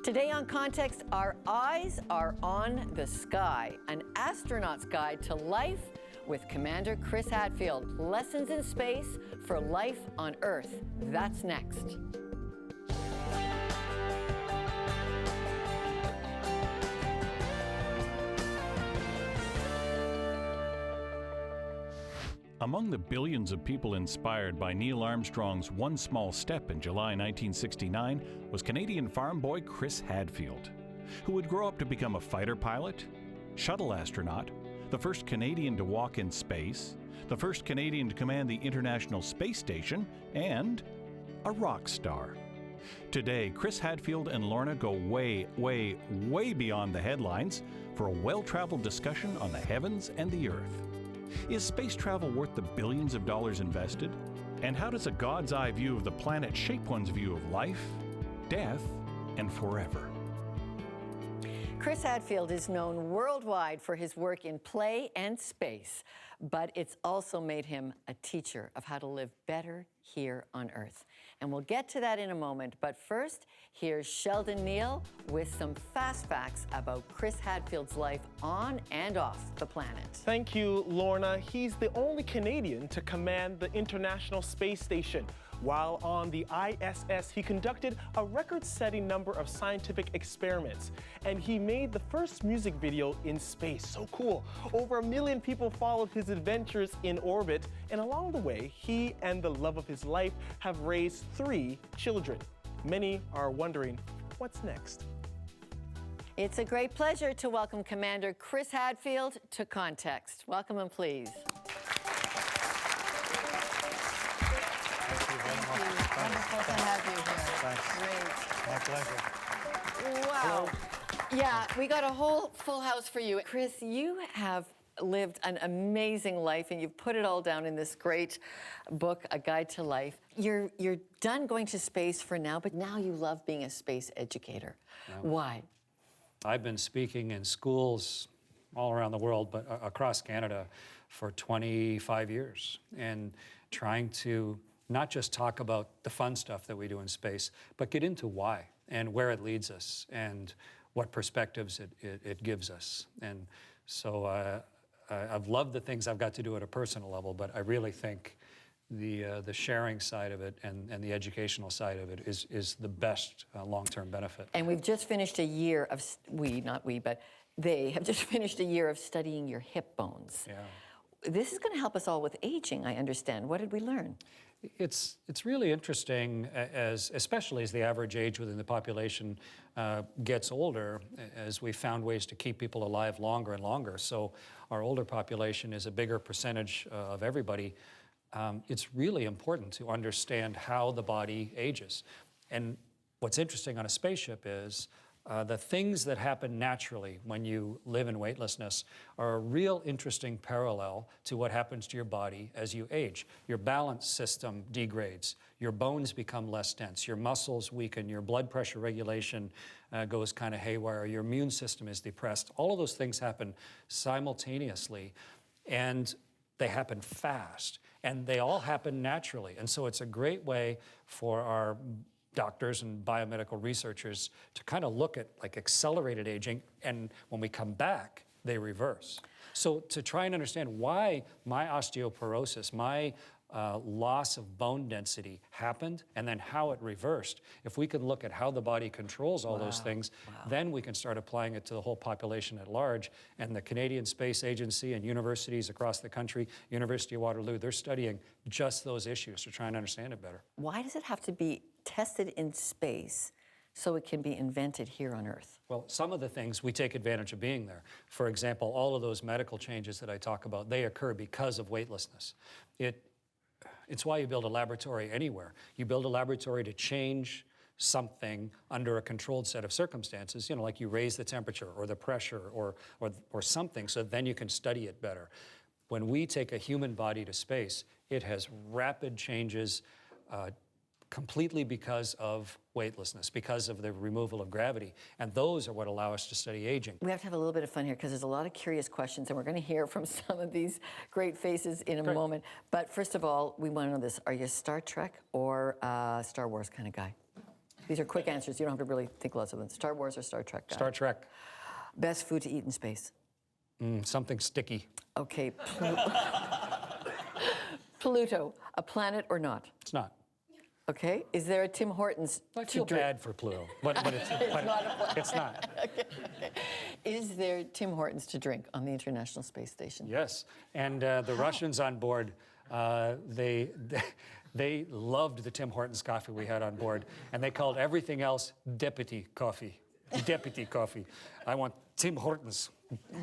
Today on Context, our eyes are on the sky, an astronaut's guide to life with Commander Chris Hadfield. Lessons in space for life on Earth. That's next. Among the billions of people inspired by Neil Armstrong's one small step in July 1969 was Canadian farm boy Chris Hadfield, who would grow up to become a fighter pilot, shuttle astronaut, the first Canadian to walk in space, the first Canadian to command the International Space Station, and a rock star. Today, Chris Hadfield and Lorna go way, way, way beyond the headlines for a well-traveled discussion on the heavens and the Earth. Is space travel worth the billions of dollars invested? And how does a God's eye view of the planet shape one's view of life, death, and forever? Chris Hadfield is known worldwide for his work in play and space, but it's also made him a teacher of how to live better here on Earth. And we'll get to that in a moment, but first, here's Sheldon Neal with some fast facts about Chris Hadfield's life on and off the planet. Thank you, Lorna. He's the only Canadian to command the International Space Station. While on the ISS, he conducted a record-setting number of scientific experiments, and he made the first music video in space. So cool. Over 1 million people followed his adventures in orbit, and along the way, he and the love of his life have raised 3 children. Many are wondering, what's next? It's a great pleasure to welcome Commander Chris Hadfield to Context. Welcome him, please. Wonderful to have you here. Thanks. Great. My pleasure. Wow. Yeah, we got a whole full house for you. Chris, you have lived an amazing life, and you've put it all down in this great book, A Guide to Life. You're done going to space for now, but now you love being a space educator. Yeah. Why? I've been speaking in schools all around the world, but across Canada for 25 years, and trying to not just talk about the fun stuff that we do in space, but get into why and where it leads us and what perspectives it gives us. And so I've loved the things I've got to do at a personal level, but I really think the sharing side of it and the educational side of it is the best long-term benefit. And we've just finished a year of, not we, but they have just finished a year of studying your hip bones. Yeah. This is going to help us all with aging, I understand. What did we learn? It's really interesting, especially as the average age within the population gets older, as we found ways to keep people alive longer and longer. So our older population is a bigger percentage of everybody. It's really important to understand how the body ages. And what's interesting on a spaceship is the things that happen naturally when you live in weightlessness are a real interesting parallel to what happens to your body as you age. Your balance system degrades, your bones become less dense, your muscles weaken, your blood pressure regulation goes kind of haywire, your immune system is depressed. All of those things happen simultaneously, and they happen fast, and they all happen naturally. And so it's a great way for our doctors and biomedical researchers to kind of look at like accelerated aging, and when we come back, they reverse. So to try and understand why my osteoporosis, my loss of bone density happened, and then how it reversed, if we can look at how the body controls all those things, then we can start applying it to the whole population at large. And the Canadian Space Agency and universities across the country, University of Waterloo, they're studying just those issues to try and understand it better. Why does it have to be tested in space so it can be invented here on Earth? Well, some of the things we take advantage of being there. For example, all of those medical changes that I talk about, they occur because of weightlessness. It's why you build a laboratory anywhere. You build a laboratory to change something under a controlled set of circumstances, you know, like you raise the temperature or the pressure or something, so then you can study it better. When we take a human body to space, it has rapid changes completely because of weightlessness, because of the removal of gravity. And those are what allow us to study aging. We have to have a little bit of fun here because there's a lot of curious questions, and we're going to hear from some of these great faces in a moment. But first of all, we want to know this. Are you a Star Trek or Star Wars kind of guy? These are quick answers. You don't have to really think lots of them. Star Wars or Star Trek guy? Star Trek. Best food to eat in space? Something sticky. Okay. Pluto, a planet or not? It's not. Okay. Is there a Tim Hortons I to feel drink? bad for Pluto, but it's, it's not. Okay. Is there Tim Hortons to drink on the International Space Station? Yes, and the Russians on board, they loved the Tim Hortons coffee we had on board, and they called everything else deputy coffee. Deputy coffee. I want Tim Hortons.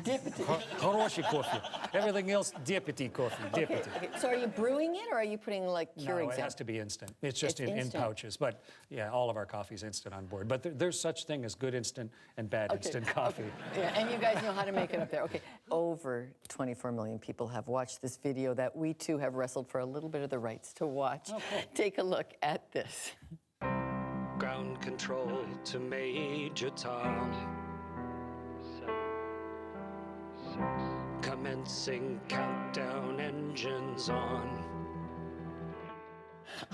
Deputy. Хороший coffee. Everything else, deputy coffee. Deputy. Okay. So are you brewing it, or are you putting like No, Keurigs it in? has to be instant. It's just It's in instant. pouches. But yeah, all of our coffee is instant on board. But there's such thing as good instant and bad instant coffee. Yeah, and you guys know how to make it up there. Okay, over 24 million people have watched this video that we too have wrestled for a little bit of the rights to watch. Oh, cool. Take a look at this. Ground control to Major Tom. Commencing countdown, engines on.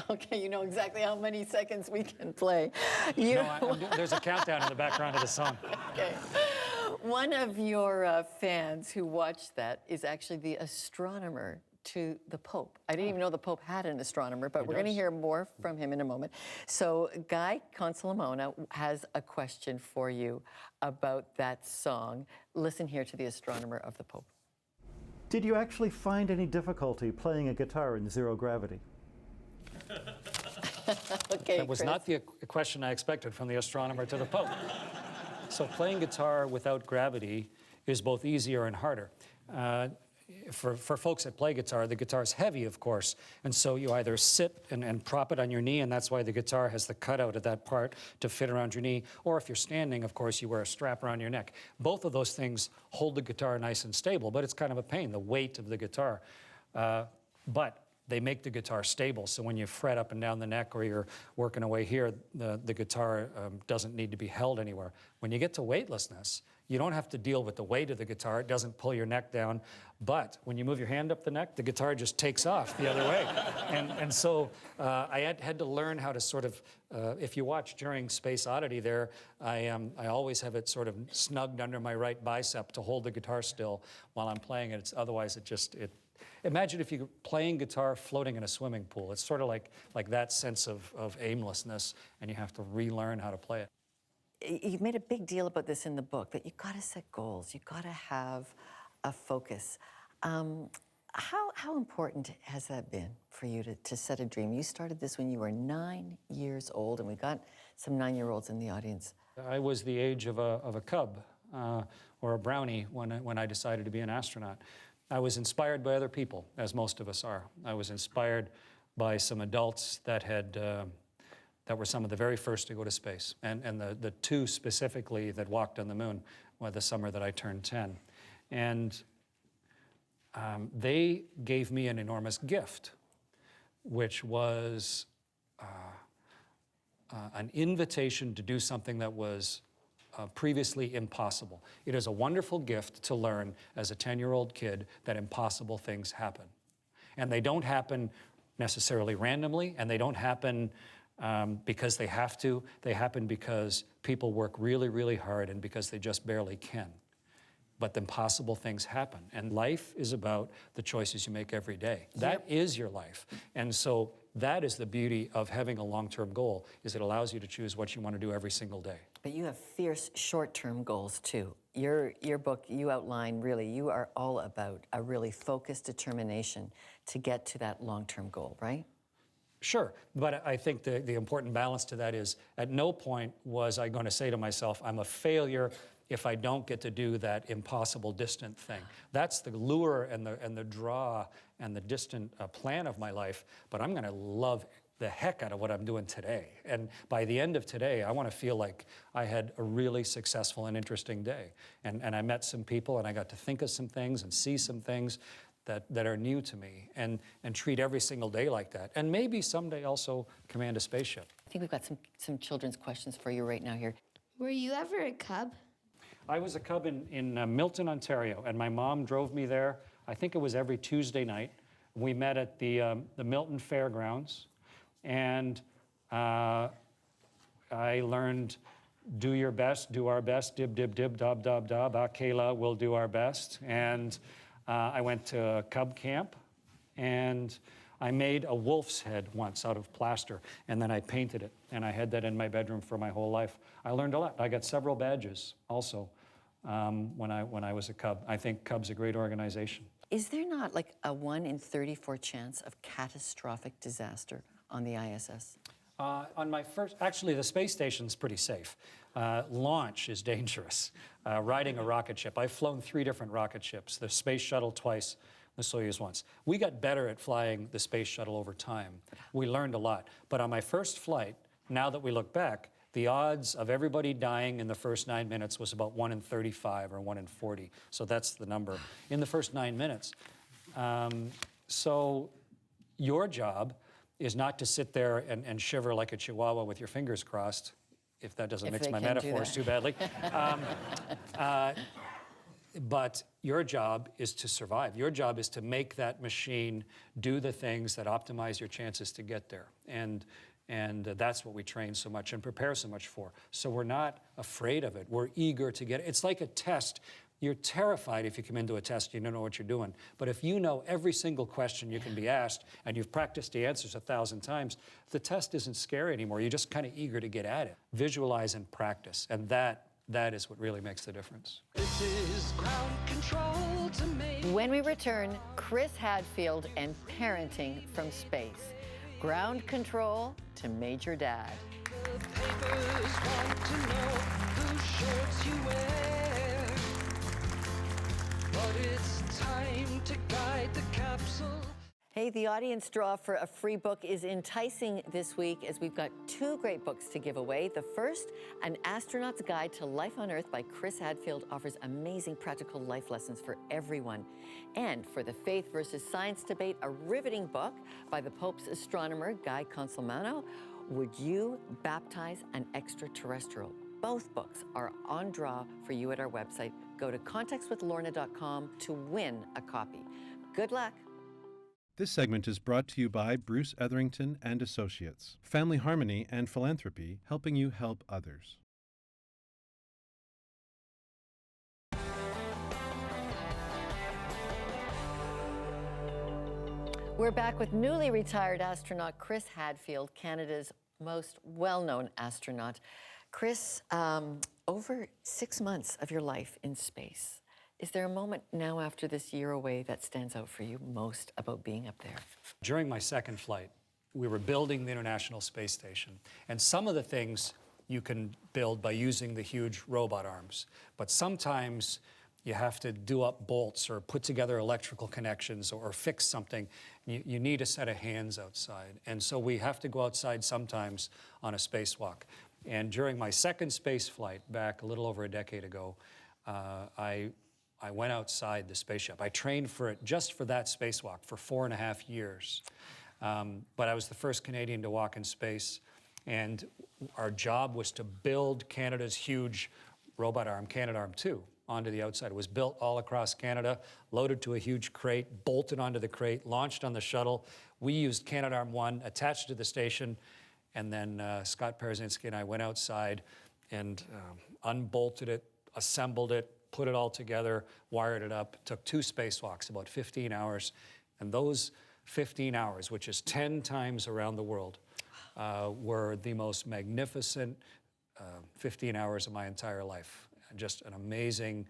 Okay, you know exactly how many seconds we can play. You, No, there's a countdown in the background of the song. okay. One of your fans who watched that is actually the astronomer to the Pope. I didn't even know the Pope had an astronomer, but we're going to hear more from him in a moment. So Guy Consolamona has a question for you about that song. Listen here to the astronomer of the Pope. Did you actually find any difficulty playing a guitar in zero gravity? Okay, That was Chris. not the question I expected from the astronomer to the Pope. So playing guitar without gravity is both easier and harder. For folks that play guitar, the guitar's heavy, of course, and so you either sit and prop it on your knee, and that's why the guitar has the cutout at that part to fit around your knee, or if you're standing, of course, you wear a strap around your neck. Both of those things hold the guitar nice and stable, but it's kind of a pain, the weight of the guitar. But they make the guitar stable, so when you fret up and down the neck or you're working away here, the guitar doesn't need to be held anywhere. When you get to weightlessness, you don't have to deal with the weight of the guitar. It doesn't pull your neck down. But when you move your hand up the neck, the guitar just takes off the other way. And so I had to learn how to sort of, if you watch during Space Oddity there, I always have it sort of snugged under my right bicep to hold the guitar still while I'm playing it. Otherwise, imagine if you're playing guitar floating in a swimming pool. It's sort of like that sense of aimlessness, and you have to relearn how to play it. You've made a big deal about this in the book, that you've got to set goals. You've got to have a focus. How important has that been for you to set a dream? You started this when you were 9 years old, and we got some 9-year-olds in the audience. I was the age of a cub or a brownie when I decided to be an astronaut. I was inspired by other people, as most of us are. I was inspired by some adults that were some of the very first to go to space, and the two specifically that walked on the moon the summer that I turned 10. And they gave me an enormous gift, which was an invitation to do something that was previously impossible. It is a wonderful gift to learn as a 10-year-old kid that impossible things happen. And they don't happen necessarily randomly, and they don't happen because they have to. They happen because people work really, really hard and because they just barely can. But the impossible things happen. And life is about the choices you make every day. That is your life. And so that is the beauty of having a long-term goal, is it allows you to choose what you want to do every single day. But you have fierce short-term goals too. Your book, you outline really, you are all about a really focused determination to get to that long-term goal, right? Sure, but I think the important balance to that is at no point was I going to say to myself, I'm a failure if I don't get to do that impossible distant thing. That's the lure and the draw and the distant plan of my life, but I'm going to love the heck out of what I'm doing today. And by the end of today, I want to feel like I had a really successful and interesting day. And I met some people, and I got to think of some things and see some things that are new to me, and treat every single day like that. And maybe someday also command a spaceship. I think we've got some children's questions for you right now here. Were you ever a cub? I was a cub in Milton, Ontario, and my mom drove me there. I think it was every Tuesday night. We met at the Milton Fairgrounds, and I learned do your best, do our best, dib, dib, dib, dob, dob, dob, Kayla, we'll do our best. And I went to Cub camp, and I made a wolf's head once out of plaster, and then I painted it, and I had that in my bedroom for my whole life. I learned a lot. I got several badges also when I was a Cub. I think Cub's a great organization. Is there not like a 1 in 34 chance of catastrophic disaster on the ISS? On my first, actually the space station's pretty safe. Launch is dangerous. Riding a rocket ship. I've flown 3 different rocket ships, the space shuttle twice, the Soyuz once. We got better at flying the space shuttle over time. We learned a lot. But on my first flight, now that we look back, the odds of everybody dying in the first 9 minutes was about 1 in 35 or 1 in 40. So that's the number in the first 9 minutes. So your job is not to sit there and shiver like a chihuahua with your fingers crossed, if that doesn't mix my metaphors too badly. But your job is to survive. Your job is to make that machine do the things that optimize your chances to get there. And that's what we train so much and prepare so much for. So we're not afraid of it. We're eager to get it. It's like a test. You're terrified if you come into a test, you don't know what you're doing. But if you know every single question you can be asked and you've practiced the answers 1,000 times, the test isn't scary anymore. You're just kind of eager to get at it. Visualize and practice. And that is what really makes the difference. This is ground control to me. When we return, Chris Hadfield and parenting from space. Ground control to Major Dad. The papers want to know whose shirts you wear. But it's time to guide the capsule. Hey, the audience draw for a free book is enticing this week as we've got 2 great books to give away. The first, An Astronaut's Guide to Life on Earth by Chris Hadfield, offers amazing practical life lessons for everyone. And for the faith versus science debate, a riveting book by the Pope's astronomer, Guy Consolmano, Would You Baptize an Extraterrestrial? Both books are on draw for you at our website. Go to contactswithlorna.com to win a copy. Good luck. This segment is brought to you by Bruce Etherington and Associates, Family Harmony and Philanthropy, helping you help others. We're back with newly retired astronaut Chris Hadfield, Canada's most well-known astronaut. Chris, over 6 months of your life in space. Is there a moment now after this year away that stands out for you most about being up there? During my second flight, we were building the International Space Station. And some of the things you can build by using the huge robot arms. But sometimes you have to do up bolts or put together electrical connections or fix something. You need a set of hands outside. And so we have to go outside sometimes on a spacewalk. And during my second space flight back a little over a decade ago, I went outside the spaceship. I trained for it just for that spacewalk for 4.5 years. But I was the first Canadian to walk in space, and our job was to build Canada's huge robot arm, Canadarm2, onto the outside. It was built all across Canada, loaded to a huge crate, bolted onto the crate, launched on the shuttle. We used Canadarm1 attached to the station, and then Scott Parzynski and I went outside and unbolted it, assembled it, put it all together, wired it up. It took 2 spacewalks, about 15 hours. And those 15 hours, which is 10 times around the world, were the most magnificent 15 hours of my entire life. Just an amazing,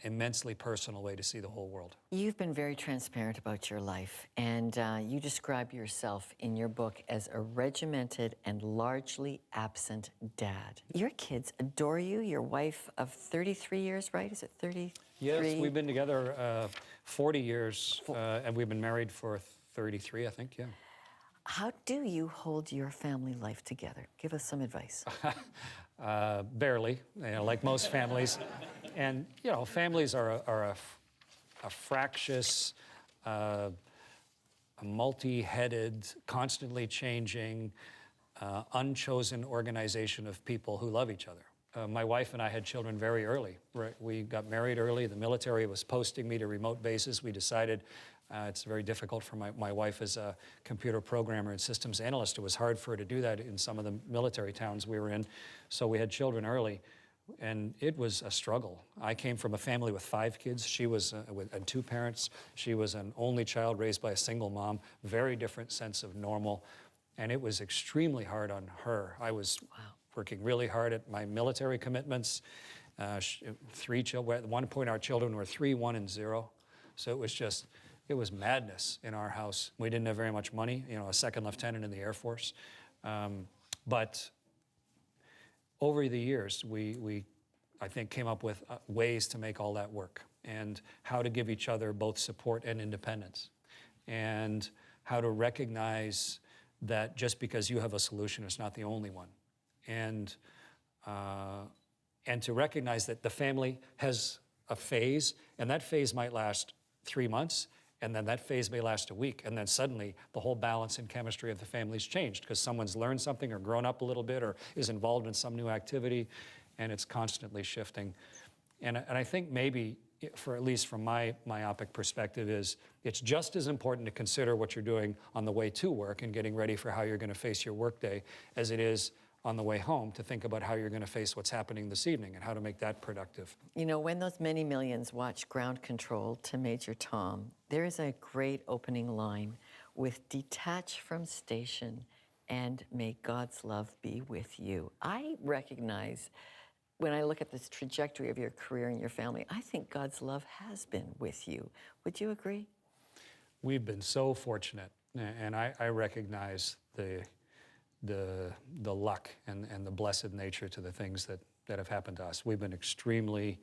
immensely personal way to see the whole world. You've been very transparent about your life, and you describe yourself in your book as a regimented and largely absent dad. Your kids adore you. Your wife of 33 years, right? Is it 33? Yes, we've been together 40 years, and we've been married for 33, I think, yeah. How do you hold your family life together? Give us some advice. Barely, like most families. And, families are a fractious, a multi-headed, constantly changing, unchosen organization of people who love each other. My wife and I had children very early. Right? We got married early. The military was posting me to remote bases. We decided it's very difficult for my wife as a computer programmer and systems analyst. It was hard for her to do that in some of the military towns we were in. So we had children early, and it was a struggle. I came from a family with 5 kids. She was and 2 parents. She was an only child raised by a single mom. Very different sense of normal, and it was extremely hard on her. I was working really hard at my military commitments. 3 children. At one point, our children were 3, 1, and 0. So it was madness in our house. We didn't have very much money. You know, a second lieutenant in the Air Force, but over the years, we I think came up with ways to make all that work, and how to give each other both support and independence, and how to recognize that just because you have a solution, it's not the only one. And to recognize that the family has a phase, and that phase might last 3 months, and then that phase may last a week, and then suddenly the whole balance and chemistry of the family's changed because someone's learned something or grown up a little bit or is involved in some new activity, and it's constantly shifting. And I think maybe, for at least from my myopic perspective, is it's just as important to consider what you're doing on the way to work and getting ready for how you're going to face your workday as it is on the way home to think about how you're going to face what's happening this evening and how to make that productive. You know, when those many millions watch Ground Control to Major Tom, there is a great opening line with detach from station and may God's love be with you. I recognize when I look at this trajectory of your career and your family, I think God's love has been with you. Would you agree? We've been so fortunate, and I recognize the luck and the blessed nature to the things that have happened to us. We've been extremely,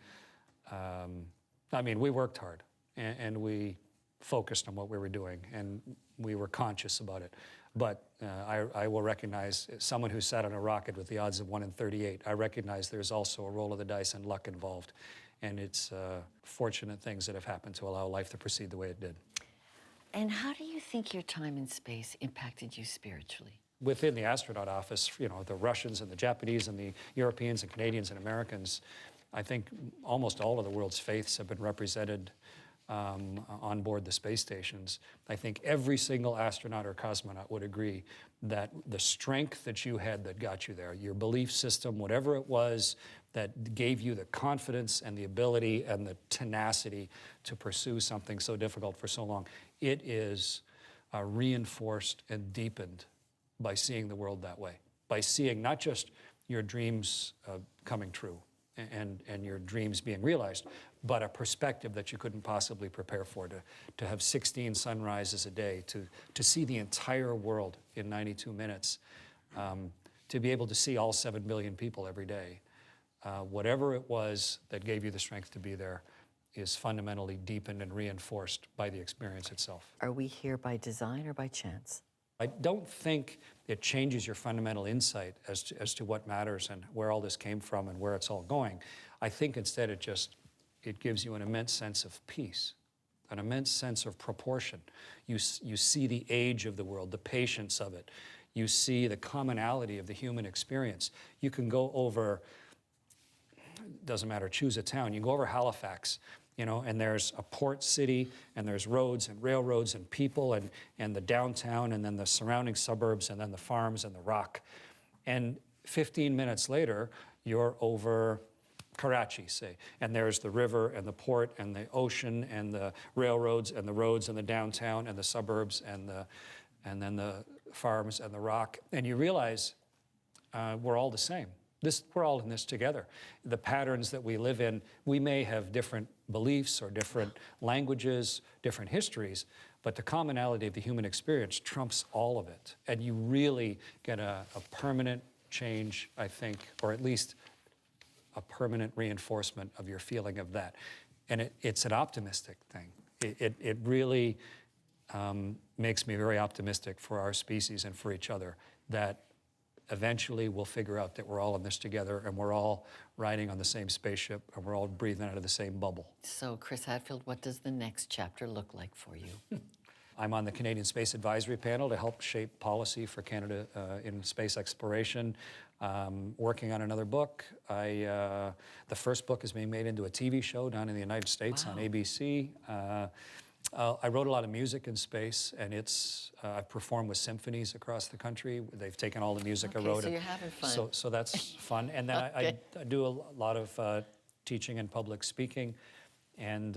I mean, we worked hard, and we focused on what we were doing, and we were conscious about it. But I will recognize, someone who sat on a rocket with the odds of 1 in 38, I recognize there's also a roll of the dice and luck involved. And it's fortunate things that have happened to allow life to proceed the way it did. And how do you think your time in space impacted you spiritually? Within the astronaut office, you know, the Russians and the Japanese and the Europeans and Canadians and Americans, I think almost all of the world's faiths have been represented on board the space stations. I think every single astronaut or cosmonaut would agree that the strength that you had that got you there, your belief system, whatever it was that gave you the confidence and the ability and the tenacity to pursue something so difficult for so long, it is reinforced and deepened by seeing the world that way, by seeing not just your dreams coming true and your dreams being realized, but a perspective that you couldn't possibly prepare for, to have 16 sunrises a day, to see the entire world in 92 minutes, to be able to see all 7 billion people every day. Whatever it was that gave you the strength to be there is fundamentally deepened and reinforced by the experience itself. Are we here by design or by chance? I don't think it changes your fundamental insight as to what matters and where all this came from and where it's all going. I think instead it gives you an immense sense of peace, an immense sense of proportion. You see the age of the world, the patience of it. You see the commonality of the human experience. You can go over, doesn't matter, choose a town. You go over Halifax, you know, and there's a port city, and there's roads and railroads and people and the downtown, and then the surrounding suburbs, and then the farms and the rock. And 15 minutes later, you're over Karachi, say, and there's the river and the port and the ocean and the railroads and the roads and the downtown and the suburbs and then the farms and the rock. And you realize we're all the same. We're all in this together. The patterns that we live in, we may have different beliefs or different languages, different histories, but the commonality of the human experience trumps all of it. And you really get a permanent change, I think, or at least a permanent reinforcement of your feeling of that. And it's an optimistic thing. It really makes me very optimistic for our species and for each other, that eventually we'll figure out that we're all in this together and we're all riding on the same spaceship and we're all breathing out of the same bubble. So, Chris Hadfield, what does the next chapter look like for you? I'm on the Canadian Space Advisory Panel to help shape policy for Canada in space exploration. Working on another book. The first book is being made into a TV show down in the United States on ABC. I wrote a lot of music in space, and I've performed with symphonies across the country. They've taken all the music I wrote. So you're having fun. So that's fun. And then I do a lot of teaching and public speaking, and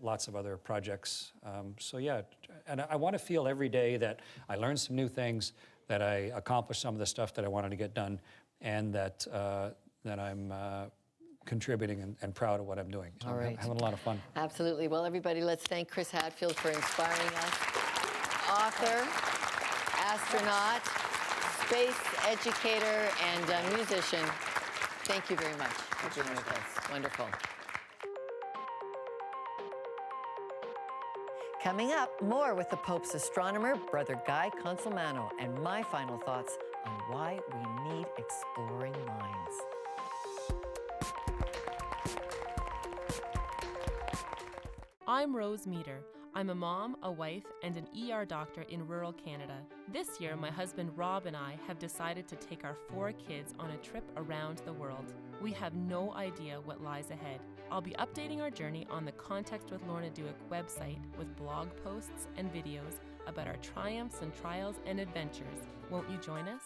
lots of other projects. So yeah, and I want to feel every day that I learned some new things, that I accomplished some of the stuff that I wanted to get done, and that I'm contributing and proud of what I'm doing. So All right. I'm having a lot of fun. Absolutely. Well, everybody, let's thank Chris Hadfield for inspiring us. Author, astronaut, space educator, and musician. Thank you very much for being with us. Wonderful. Coming up, more with the Pope's astronomer, Brother Guy Consolmano, and my final thoughts on why we need exploring minds. I'm Rose Meter. I'm a mom, a wife, and an ER doctor in rural Canada. This year, my husband Rob and I have decided to take our 4 kids on a trip around the world. We have no idea what lies ahead. I'll be updating our journey on the Context with Lorna Duick website with blog posts and videos about our triumphs and trials and adventures. Won't you join us?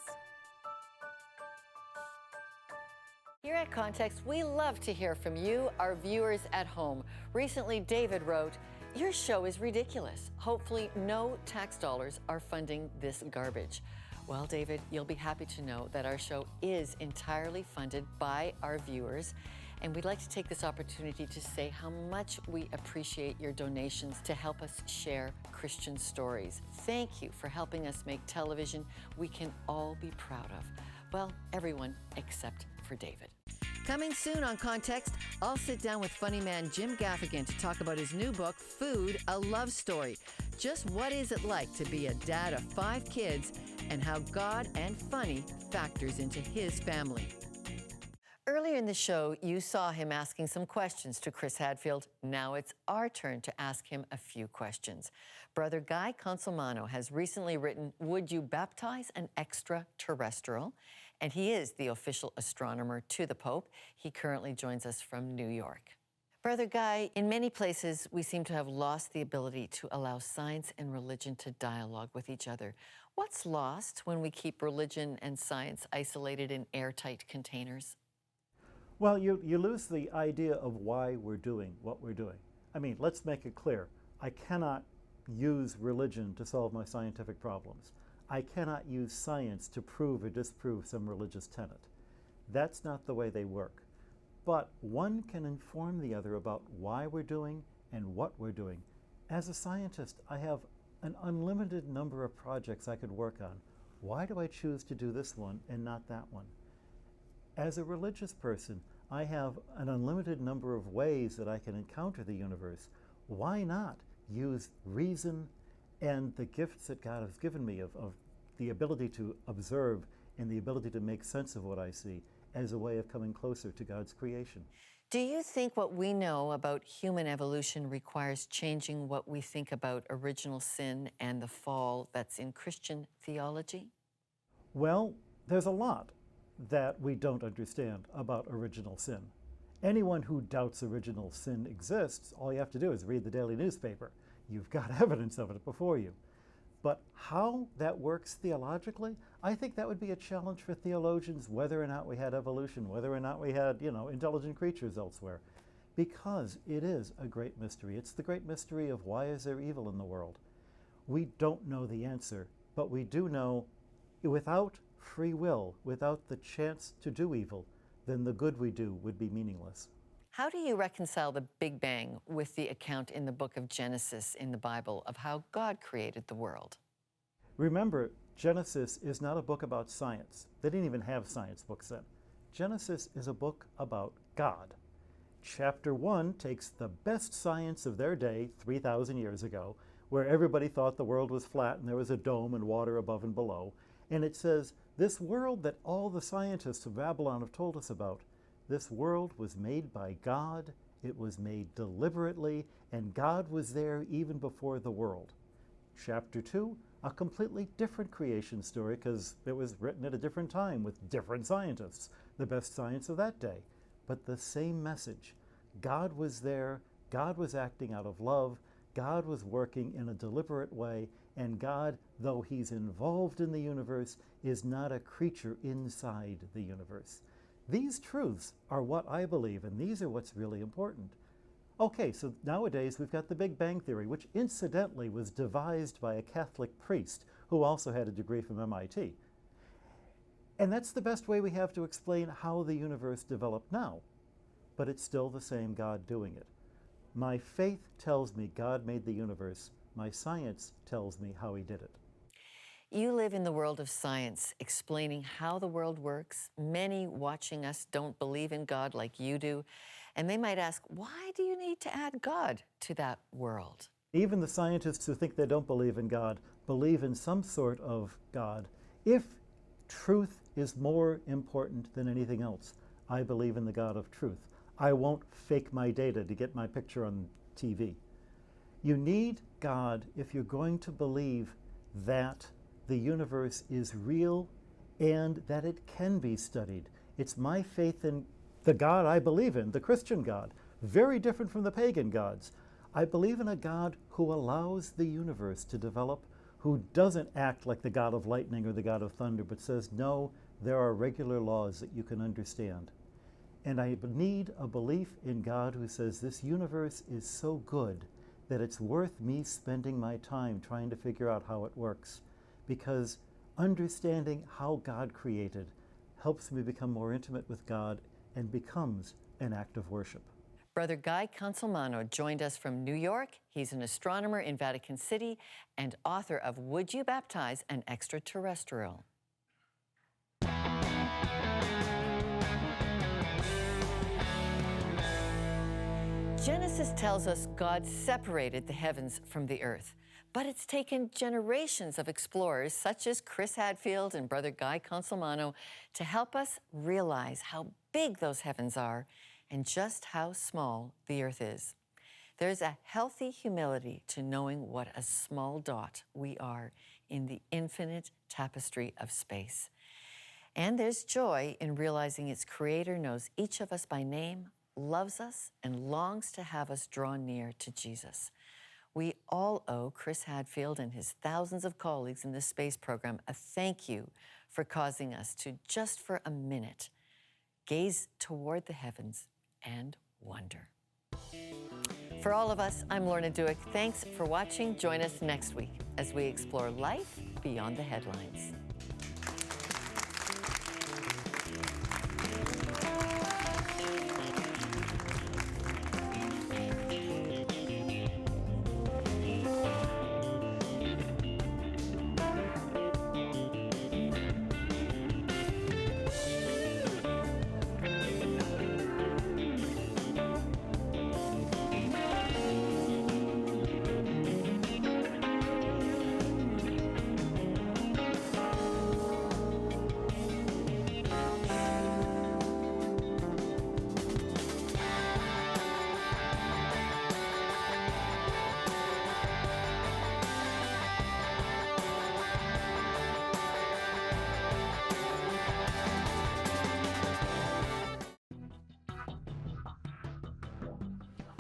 Here at Context, we love to hear from you, our viewers at home. Recently, David wrote, "Your show is ridiculous. Hopefully no tax dollars are funding this garbage." Well, David, you'll be happy to know that our show is entirely funded by our viewers. And we'd like to take this opportunity to say how much we appreciate your donations to help us share Christian stories. Thank you for helping us make television we can all be proud of. Well, everyone except for David. Coming soon on Context, I'll sit down with funny man Jim Gaffigan to talk about his new book, Food, A Love Story. Just what is it like to be a dad of 5 kids and how God and funny factors into his family. Earlier in the show, you saw him asking some questions to Chris Hadfield. Now it's our turn to ask him a few questions. Brother Guy Consolmano has recently written, Would You Baptize an Extraterrestrial? And he is the official astronomer to the Pope. He currently joins us from New York. Brother Guy, in many places, we seem to have lost the ability to allow science and religion to dialogue with each other. What's lost when we keep religion and science isolated in airtight containers? Well, you lose the idea of why we're doing what we're doing. I mean, let's make it clear. I cannot use religion to solve my scientific problems. I cannot use science to prove or disprove some religious tenet. That's not the way they work. But one can inform the other about why we're doing and what we're doing. As a scientist, I have an unlimited number of projects I could work on. Why do I choose to do this one and not that one? As a religious person, I have an unlimited number of ways that I can encounter the universe. Why not use reason and the gifts that God has given me of the ability to observe and the ability to make sense of what I see as a way of coming closer to God's creation? Do you think what we know about human evolution requires changing what we think about original sin and the fall that's in Christian theology? Well, there's a lot that we don't understand about original sin. Anyone who doubts original sin exists, all you have to do is read the daily newspaper. You've got evidence of it before you. But how that works theologically, I think that would be a challenge for theologians, whether or not we had evolution, whether or not we had, intelligent creatures elsewhere. Because it is a great mystery. It's the great mystery of why is there evil in the world? We don't know the answer, but we do know without free will, without the chance to do evil, then the good we do would be meaningless. How do you reconcile the Big Bang with the account in the book of Genesis in the Bible of how God created the world? Remember, Genesis is not a book about science. They didn't even have science books then. Genesis is a book about God. Chapter 1 takes the best science of their day, 3,000 years ago, where everybody thought the world was flat and there was a dome and water above and below. And it says, this world that all the scientists of Babylon have told us about, this world was made by God, it was made deliberately, and God was there even before the world. Chapter 2, a completely different creation story because it was written at a different time with different scientists, the best science of that day. But the same message. God was there, God was acting out of love, God was working in a deliberate way, and God, though he's involved in the universe, is not a creature inside the universe. These truths are what I believe, and these are what's really important. Okay, so nowadays we've got the Big Bang Theory, which incidentally was devised by a Catholic priest who also had a degree from MIT. And that's the best way we have to explain how the universe developed now. But it's still the same God doing it. My faith tells me God made the universe. My science tells me how he did it. You live in the world of science, explaining how the world works. Many watching us don't believe in God like you do, and they might ask, why do you need to add God to that world? Even the scientists who think they don't believe in God believe in some sort of God. If truth is more important than anything else, I believe in the God of truth. I won't fake my data to get my picture on TV. You need God if you're going to believe that the universe is real and that it can be studied. It's my faith in the God I believe in, the Christian God, very different from the pagan gods. I believe in a God who allows the universe to develop, who doesn't act like the God of lightning or the God of thunder, but says, no, there are regular laws that you can understand. And I need a belief in God who says this universe is so good that it's worth me spending my time trying to figure out how it works. Because understanding how God created helps me become more intimate with God and becomes an act of worship. Brother Guy Consolmano joined us from New York. He's an astronomer in Vatican City and author of Would You Baptize an Extraterrestrial? Genesis tells us God separated the heavens from the earth, but it's taken generations of explorers such as Chris Hadfield and Brother Guy Consolmano to help us realize how big those heavens are and just how small the earth is. There's a healthy humility to knowing what a small dot we are in the infinite tapestry of space. And there's joy in realizing its creator knows each of us by name, loves us, and longs to have us draw near to Jesus. We all owe Chris Hadfield and his thousands of colleagues in the space program a thank you for causing us to, just for a minute, gaze toward the heavens and wonder. For all of us, I'm Lorna Dueck. Thanks for watching. Join us next week as we explore life beyond the headlines.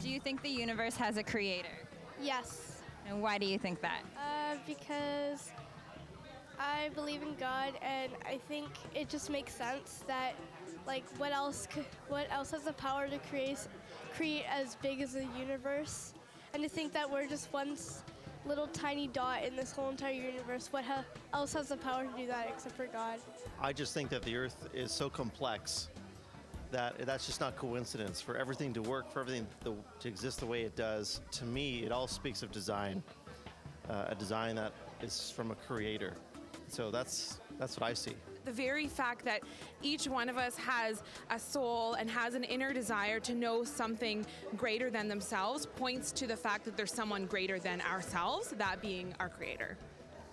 Do you think the universe has a creator? Yes, And why do you think that? because I believe in God, and I think it just makes sense that, like, what else has the power to create as big as the universe, and to think that we're just one little tiny dot in this whole entire universe. What else has the power to do that except for God? I just think that the Earth is so complex that that's just not coincidence. For everything to work, for everything to exist the way it does, to me, it all speaks of design, a design that is from a creator. So that's what I see. The very fact that each one of us has a soul and has an inner desire to know something greater than themselves points to the fact that there's someone greater than ourselves, that being our creator.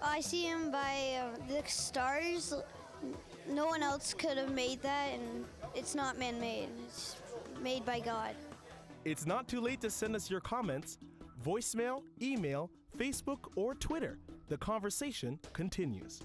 I see him by the stars. No one else could have made that, and it's not man-made. It's made by God. It's not too late to send us your comments, voicemail, email, Facebook, or Twitter. The conversation continues.